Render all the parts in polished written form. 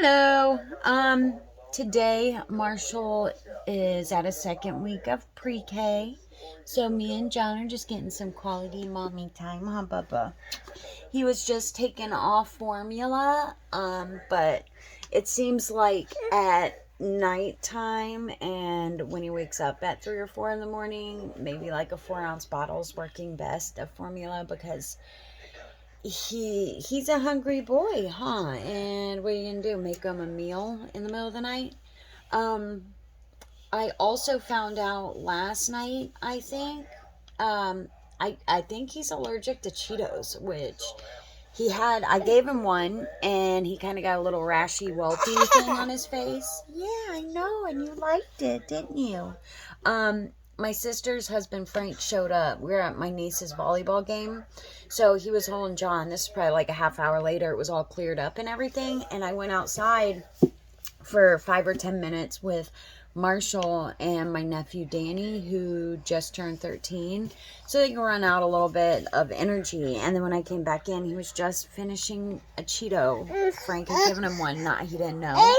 Hello. Today Marshall is at a second week of pre-K. So me and John are just getting some quality mommy time, huh, Bubba? He was just taking off formula, but it seems like at nighttime and when he wakes up at 3 or 4 in the morning, maybe like a 4 ounce bottle is working best of formula because he's a hungry boy, huh? And what are you gonna do? Make him a meal in the middle of the night? Um, I also found out last night. I think he's allergic to Cheetos, which he had. I gave him one, and he kind of got a little rashy, welty thing on his face. Yeah, I know, and you liked it, didn't you? Um, my sister's husband Frank showed up. We were at my niece's volleyball game, so he was holding John. This is probably like a half hour later. It was all cleared up and everything, and I went outside for 5 or 10 minutes with Marshall and my nephew Danny, who just turned 13, so they can run out a little bit of energy. And then when I came back in, he was just finishing a Cheeto. Frank had given him one, not he didn't know.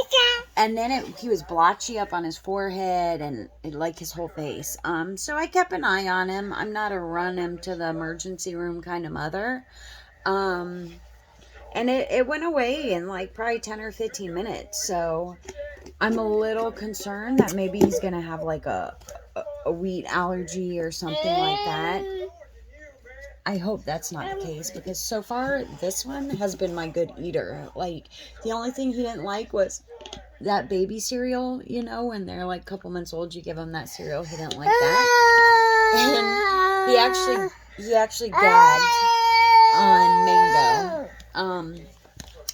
And then he was blotchy up on his forehead and like his whole face. So I kept an eye on him. I'm not a run him to the emergency room kind of mother. And it went away in like probably 10 or 15 minutes. So I'm a little concerned that maybe he's going to have like a wheat allergy or something like that. I hope that's not the case because so far this one has been my good eater. Like the only thing he didn't like was that baby cereal, when they're like a couple months old, you give him that cereal. He didn't like that. And he actually gagged on mango.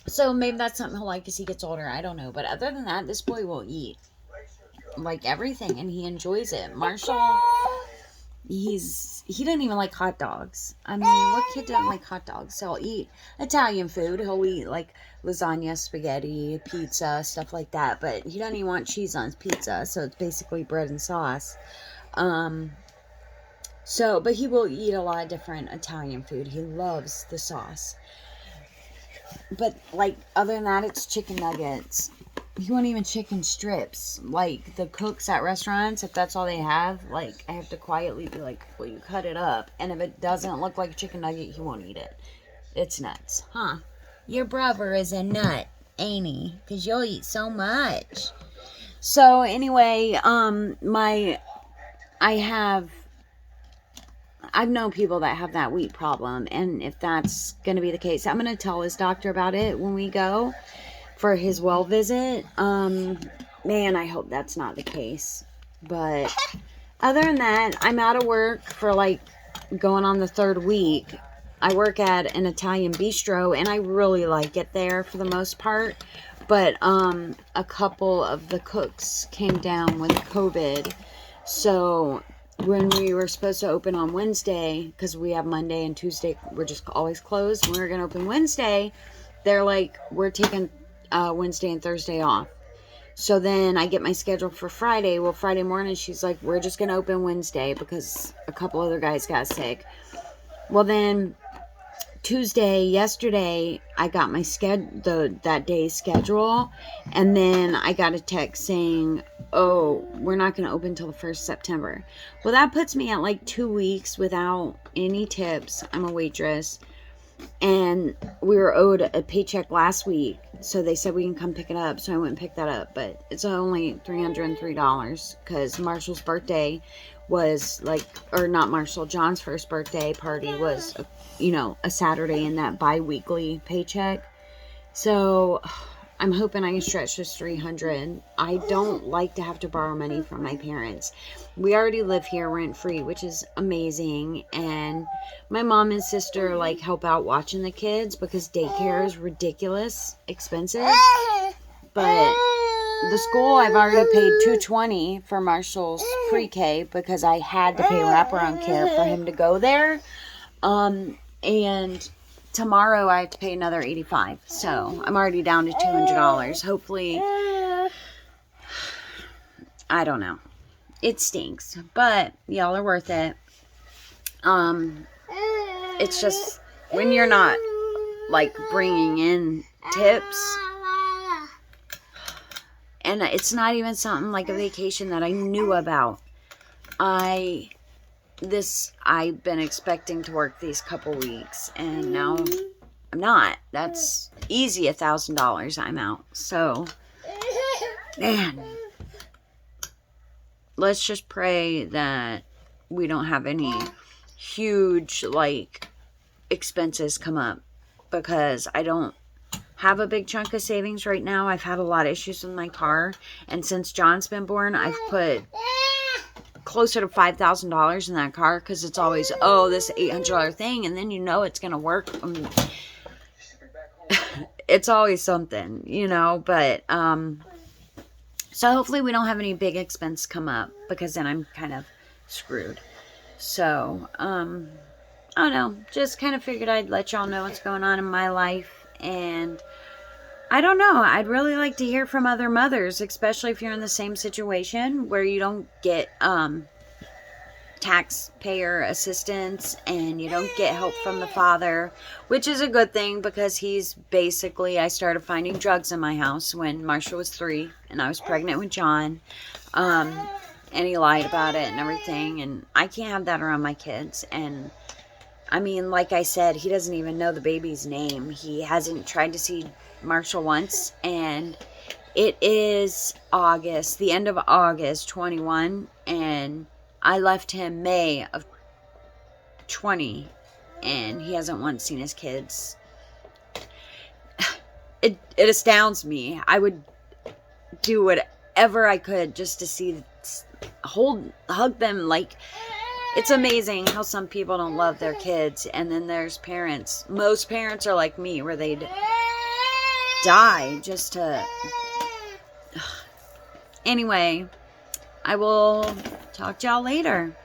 So maybe that's something he'll like as he gets older. I don't know. But other than that, this boy will eat like everything and he enjoys it. Marshall, he doesn't even like hot dogs. I mean, what kid doesn't like hot dogs? So he'll eat Italian food. He'll eat like lasagna, spaghetti, pizza, stuff like that. But he doesn't even want cheese on his pizza. So it's basically bread and sauce. But he will eat a lot of different Italian food. He loves the sauce. But, like, other than that, it's chicken nuggets. He won't even chicken strips. Like, the cooks at restaurants, if that's all they have, like, I have to quietly be like, well, you cut it up. And if it doesn't look like a chicken nugget, he won't eat it. It's nuts. Huh? Your brother is a nut, ain't he? Because you'll eat so much. So, anyway, I've known people that have that wheat problem, and if that's going to be the case, I'm going to tell his doctor about it when we go for his well visit. Man, I hope that's not the case. But other than that, I'm out of work for like going on the 3rd week. I work at an Italian bistro, and I really like it there for the most part. But a couple of the cooks came down with COVID, so when we were supposed to open on Wednesday, because we have Monday and Tuesday, we're just always closed. When we were going to open Wednesday, they're like, we're taking Wednesday and Thursday off. So then I get my schedule for Friday. Well, Friday morning, she's like, we're just going to open Wednesday because a couple other guys got sick. Well, then yesterday, I got my that day's schedule, and then I got a text saying, oh, we're not going to open until the 1st September. Well, that puts me at like 2 weeks without any tips. I'm a waitress, and we were owed a paycheck last week, so they said we can come pick it up, so I went and picked that up, but it's only $303 because Marshall's birthday was like, or not Marshall, John's first birthday party was, a Saturday in that bi-weekly paycheck. So I'm hoping I can stretch this $300. I don't like to have to borrow money from my parents. We already live here rent-free, which is amazing. And my mom and sister help out watching the kids because daycare is ridiculous expensive. But the school, I've already paid $220 for Marshall's pre-K because I had to pay wraparound care for him to go there. And tomorrow I have to pay another $85. So I'm already down to $200. Hopefully, I don't know. It stinks, but y'all are worth it. It's just when you're not bringing in tips, And it's not even something like a vacation that I knew about. I've been expecting to work these couple weeks, and now I'm not. That's easy $1,000 I'm out. So, man, let's just pray that we don't have any huge, like, expenses come up, because I don't have a big chunk of savings right now. I've had a lot of issues with my car, and since John's been born, I've put closer to $5,000 in that car, because it's always, oh, this $800 thing, and then you know it's gonna work. It's always something, you know. But so hopefully we don't have any big expense come up, because then I'm kind of screwed. So I don't know, just kind of figured I'd let y'all know what's going on in my life. And I don't know, I'd really like to hear from other mothers, especially if you're in the same situation where you don't get taxpayer assistance and you don't get help from the father, which is a good thing, because he's basically, I started finding drugs in my house when Marsha was 3 and I was pregnant with John, and he lied about it and everything, and I can't have that around my kids. And I mean, like I said, he doesn't even know the baby's name. He hasn't tried to see Marshall once, and it is August, the end of August 21, and I left him May of 20, and he hasn't once seen his kids. It astounds me. I would do whatever I could just to see, hug them. Like, it's amazing how some people don't love their kids, and then there's parents. Most parents are like me, where they'd die just to... Anyway, I will talk to y'all later.